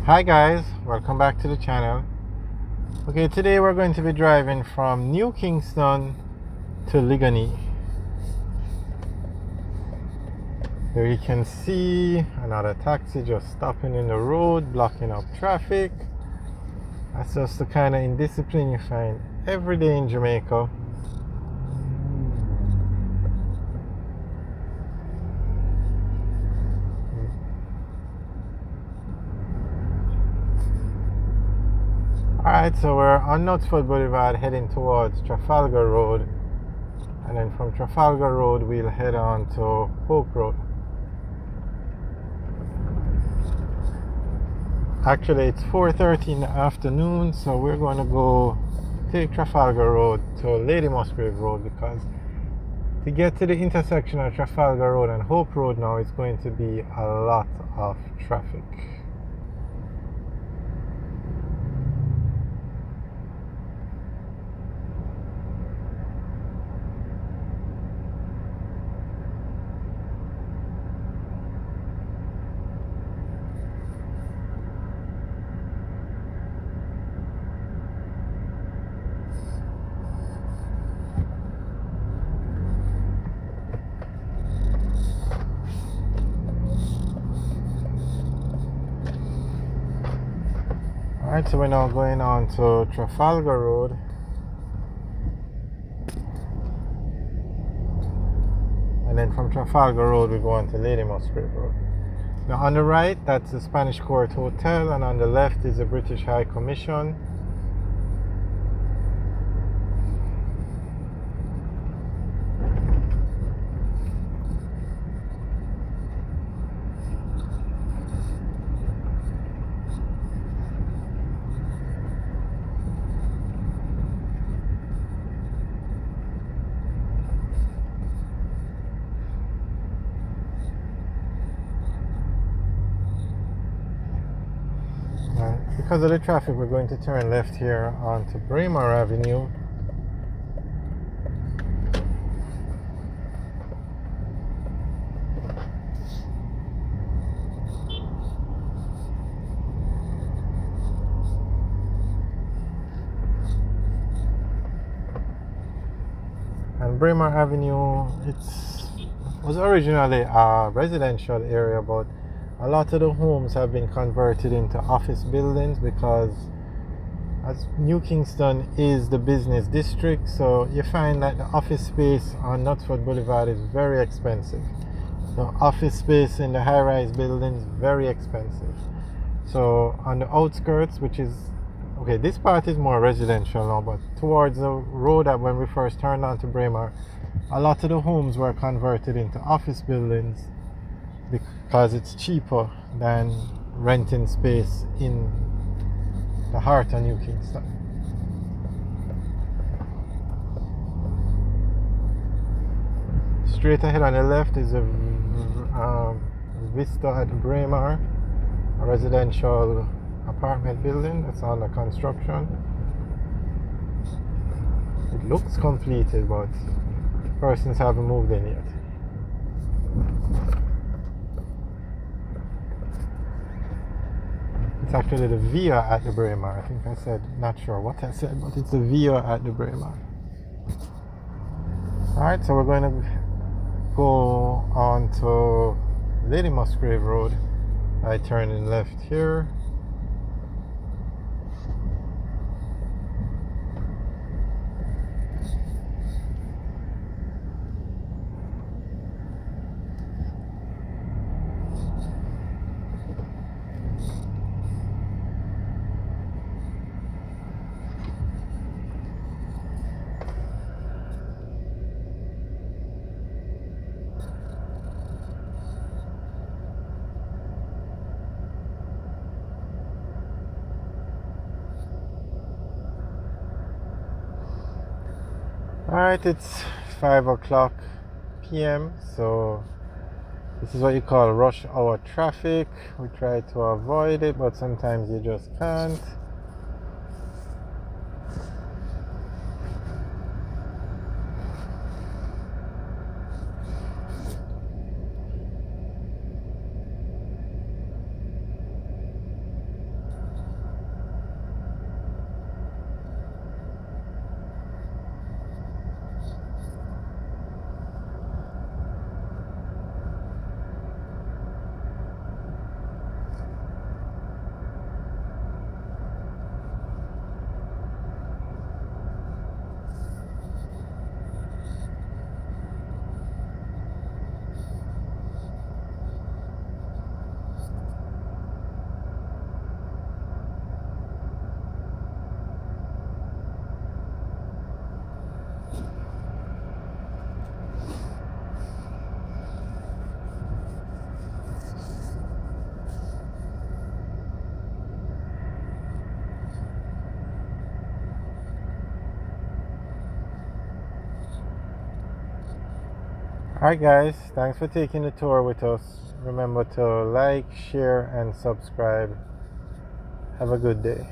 Hi guys, welcome back to the channel. Okay, today we're going to be driving from New Kingston to Ligoni. Here you can see another taxi just stopping in the road, blocking up traffic. That's just the kind of indiscipline you find every day in Jamaica. Alright, so we're on Knutsford Boulevard heading towards Trafalgar Road, and then from Trafalgar Road we'll head on to Hope Road. Actually, it's 4:30 in the afternoon, so we're going to go take Trafalgar Road to Lady Musgrave Road, because to get to the intersection of Trafalgar Road and Hope Road now it's going to be a lot of traffic. Alright, so we're now going on to Trafalgar Road. And then from Trafalgar Road we go on to Lady Musgrave Road. Now on the right, that's the Spanish Court Hotel, and on the left is the British High Commission. Because of the traffic, we're going to turn left here onto Bremer Avenue. And Bremer Avenue, was originally a residential area, but a lot of the homes have been converted into office buildings, because as New Kingston is the business district, so you find that the office space on Knutsford Boulevard is very expensive. The office space in the high-rise buildings, very expensive. So on the outskirts, which is, okay, this part is more residential now, but towards the road that when we first turned onto Bremer, a lot of the homes were converted into office buildings, because it's cheaper than renting space in the heart of New Kingston. Straight ahead on the left is a vista at Bremer, a residential apartment building that's under construction. It looks completed, but persons haven't moved in yet. It's actually the Via at the Bremer. I think I said, not sure what I said, but it's the Via at the Bremer. Alright, so we're going to go on to Lady Musgrave Road by turning left here. Alright, it's 5 o'clock p.m. so this is what you call rush hour traffic. We try to avoid it, but sometimes you just can't. Alright, guys, thanks for taking the tour with us. Remember to like, share, and subscribe. Have a good day.